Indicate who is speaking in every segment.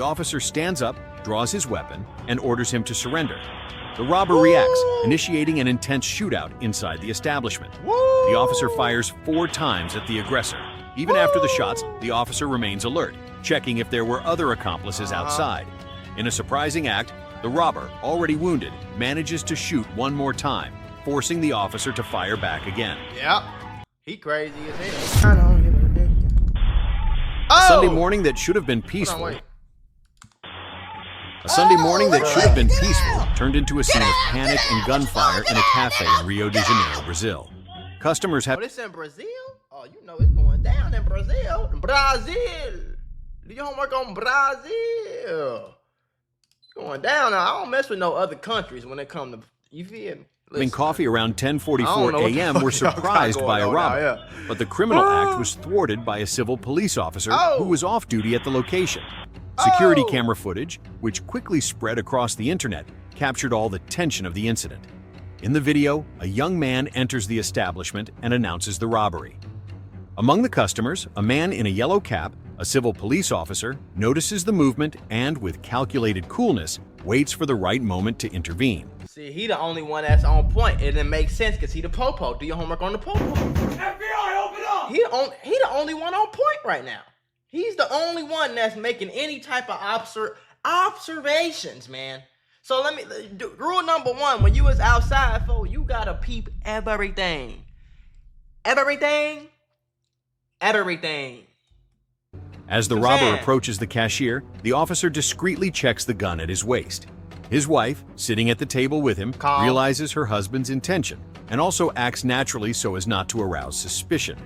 Speaker 1: The officer stands up, draws his weapon, and orders him to surrender. The robber reacts, initiating an intense shootout inside the establishment. The officer fires 4 times at the aggressor. Even after the shots, the officer remains alert, checking if there were other accomplices outside. In a surprising act, the robber, already wounded, manages to shoot one more time, forcing the officer to fire back again.
Speaker 2: Yep. He crazy as hell. I don't give a dick.
Speaker 1: A Sunday morning that should have been peaceful. A Sunday morning that should have been peaceful turned into a scene of panic and gunfire in a cafe in Rio de Janeiro, Brazil. Customers have...
Speaker 2: Oh, this in Brazil? Oh, you know it's going down in Brazil. Brazil. Do your homework on Brazil. It's going down now. I don't mess with no other countries when it comes to... You feel me?
Speaker 1: Having coffee around 10:44 a.m. were surprised by a robber, but the criminal act was thwarted by a civil police officer who was off duty at the location. Security camera footage, which quickly spread across the internet, captured all the tension of the incident. In the video, a young man enters the establishment and announces the robbery. Among the customers, a man in a yellow cap, a civil police officer, notices the movement and, with calculated coolness, waits for the right moment to intervene.
Speaker 2: See, he the only one that's on point. It didn't make sense because he the popo. Do your homework on the popo. FBI, open up! He the only one on point right now. He's the only one that's making any type of observations, man. So let me, rule number 1, when you was outside, you gotta peep everything. Everything.
Speaker 1: As the robber approaches the cashier, the officer discreetly checks the gun at his waist. His wife, sitting at the table with him, realizes her husband's intention and also acts naturally so as not to arouse suspicion.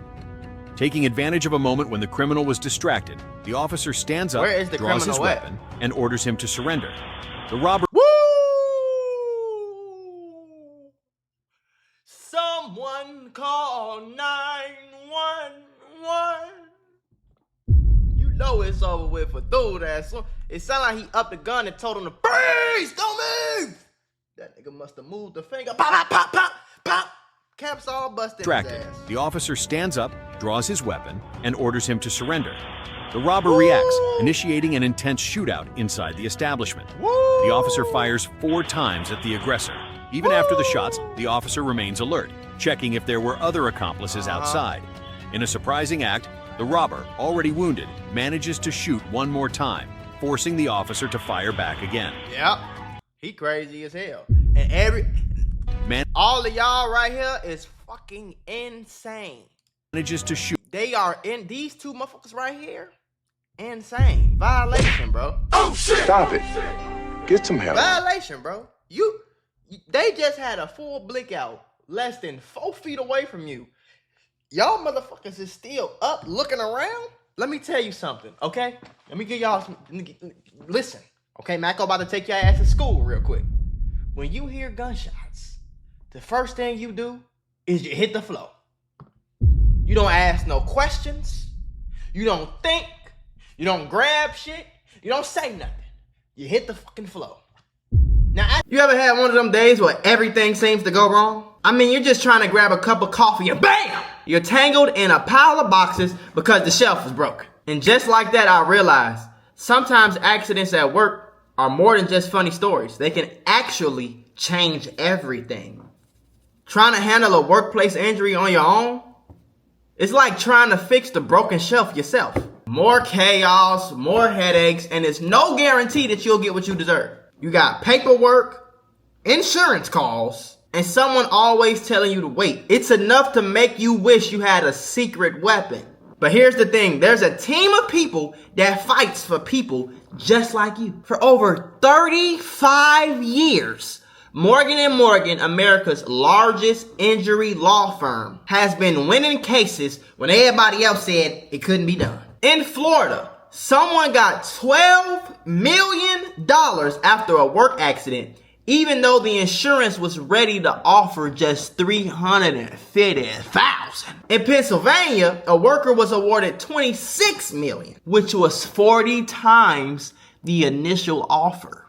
Speaker 1: Taking advantage of a moment when the criminal was distracted, the officer stands up, draws his weapon, and orders him to surrender. The robber...
Speaker 2: Woo! Someone call 911. You know it's over with for dude ass. It sounded like he upped the gun and told him to freeze, don't move. That nigga must have moved the finger. Pop, pop, pop, pop, pop. Caps all busted his ass.
Speaker 1: The officer stands up, draws his weapon, and orders him to surrender. The robber reacts, initiating an intense shootout inside the establishment. The officer fires 4 times at the aggressor. Even after the shots, the officer remains alert, checking if there were other accomplices outside. In a surprising act, the robber, already wounded, manages to shoot one more time, forcing the officer to fire back again.
Speaker 2: Yep. He crazy as hell. And all of y'all right here is fucking insane.
Speaker 1: Manages to shoot.
Speaker 2: They are in, these 2 motherfuckers right here, insane. Violation, bro.
Speaker 3: Oh shit! Stop it. Get some help.
Speaker 2: Violation, bro. They just had a full blick out less than 4 feet away from you. Y'all motherfuckers is still up looking around. Let me tell you something, okay? Let me give y'all some, listen. Okay, Maco about to take your ass to school real quick. When you hear gunshots, the first thing you do is you hit the floor. You don't ask no questions. You don't think. You don't grab shit. You don't say nothing. You hit the fucking floor. Now, you ever had one of them days where everything seems to go wrong? I mean, you're just trying to grab a cup of coffee and BAM! You're tangled in a pile of boxes because the shelf was broken. And just like that, I realized sometimes accidents at work are more than just funny stories. They can actually change everything. Trying to handle a workplace injury on your own, it's like trying to fix the broken shelf yourself. More chaos, more headaches, and there's no guarantee that you'll get what you deserve. You got paperwork, insurance calls, and someone always telling you to wait. It's enough to make you wish you had a secret weapon. But here's the thing, there's a team of people that fights for people just like you. For over 35 years, Morgan & Morgan, America's largest injury law firm, has been winning cases when everybody else said it couldn't be done. In Florida, someone got $12 million after a work accident, even though the insurance was ready to offer just $350,000. In Pennsylvania, a worker was awarded $26 million, which was 40 times the initial offer.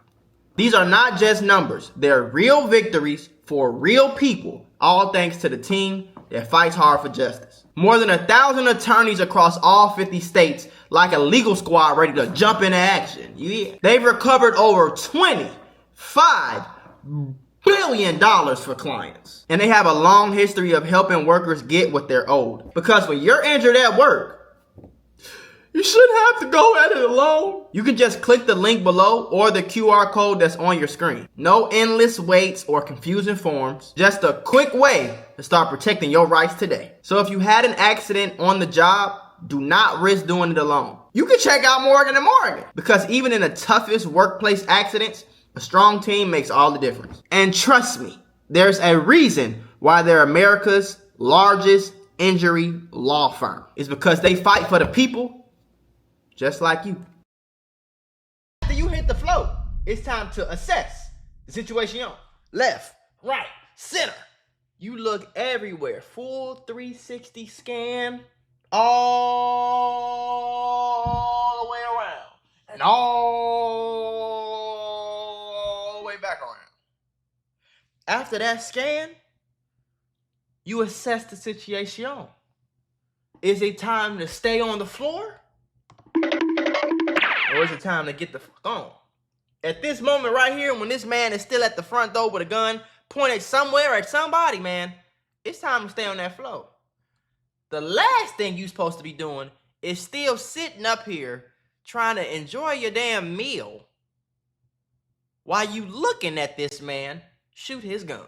Speaker 2: These are not just numbers. They're real victories for real people, all thanks to the team that fights hard for justice. More than 1,000 attorneys across all 50 states, like a legal squad ready to jump into action. Yeah. They've recovered over $25 billion for clients. And they have a long history of helping workers get what they're owed. Because when you're injured at work, you shouldn't have to go at it alone. You can just click the link below or the QR code that's on your screen. No endless waits or confusing forms. Just a quick way to start protecting your rights today. So if you had an accident on the job, do not risk doing it alone. You can check out Morgan & Morgan, because even in the toughest workplace accidents, a strong team makes all the difference. And trust me, there's a reason why they're America's largest injury law firm. It's because they fight for the people just like you. After you hit the float, it's time to assess the situation. Left, right, center. You look everywhere. Full 360 scan all the way around and all the way back around. After that scan, you assess the situation. Is it time to stay on the floor? Or is it time to get the fuck on? At this moment right here, when this man is still at the front door with a gun pointed somewhere at somebody, man, it's time to stay on that floor. The last thing you're supposed to be doing is still sitting up here trying to enjoy your damn meal while you looking at this man shoot his gun.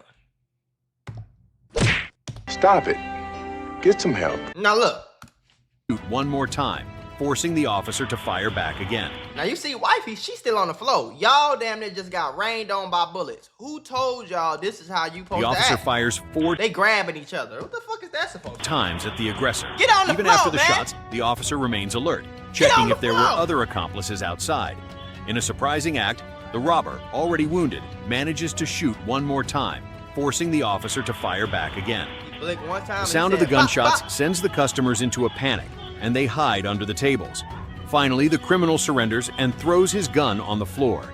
Speaker 3: Stop it. Get some help.
Speaker 1: Now look. Shoot one more time, forcing the officer to fire back again.
Speaker 2: Now you see wifey, she's still on the floor. Y'all damn near just got rained on by bullets. Who told y'all this is how you supposed to act?
Speaker 1: The officer fires 4
Speaker 2: They grabbing each other. What the fuck is that supposed to be?
Speaker 1: times at the aggressor.
Speaker 2: Get on the
Speaker 1: Even
Speaker 2: floor,
Speaker 1: after the
Speaker 2: man.
Speaker 1: shots, the officer remains alert, checking if there were
Speaker 2: floor.
Speaker 1: other accomplices outside. In a surprising act, the robber, already wounded, manages to shoot one more time, forcing the officer to fire back again.
Speaker 2: Blink one time.
Speaker 1: The sound of the gunshots sends the customers into a panic, and they hide under the tables. Finally, the criminal surrenders and throws his gun on the floor.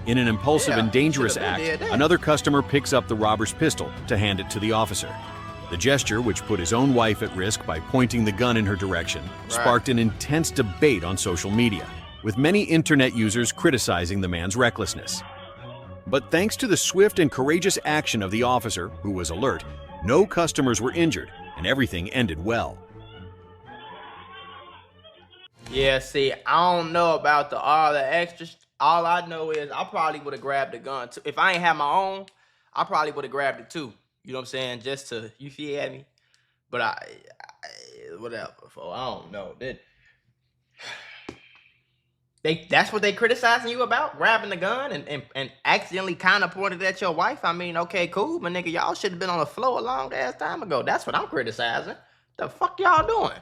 Speaker 1: In an impulsive and dangerous act, another customer picks up the robber's pistol to hand it to the officer. The gesture, which put his own wife at risk by pointing the gun in her direction, sparked an intense debate on social media, with many internet users criticizing the man's recklessness. But thanks to the swift and courageous action of the officer, who was alert, no customers were injured, and everything ended well.
Speaker 2: Yeah, see, I don't know about all the extras. All I know is I probably would have grabbed the gun too. If I ain't had my own, I probably would have grabbed it too. You know what I'm saying? Just to, you feel me? But I whatever. I don't know. That's what they criticizing you about? Grabbing the gun and accidentally kind of pointed at your wife? I mean, okay, cool, but nigga, y'all should have been on the floor a long ass time ago. That's what I'm criticizing. The fuck y'all doing?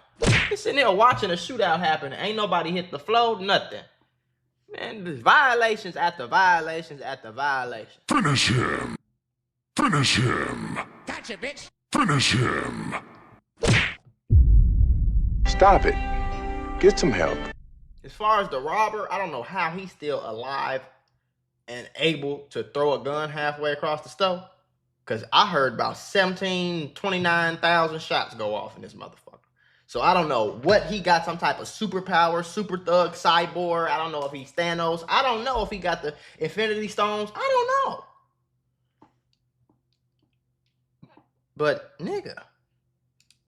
Speaker 2: You sitting there watching a shootout happen. Ain't nobody hit the floor, nothing. Man, there's violations after violations after violations.
Speaker 4: Finish him. Finish him.
Speaker 5: Gotcha, bitch.
Speaker 4: Finish him.
Speaker 3: Stop it. Get some help.
Speaker 2: As far as the robber, I don't know how he's still alive and able to throw a gun halfway across the store. Because I heard about 29,000 shots go off in this motherfucker. So I don't know what he got, some type of superpower, super thug, cyborg. I don't know if he's Thanos. I don't know if he got the Infinity Stones. I don't know. But, nigga,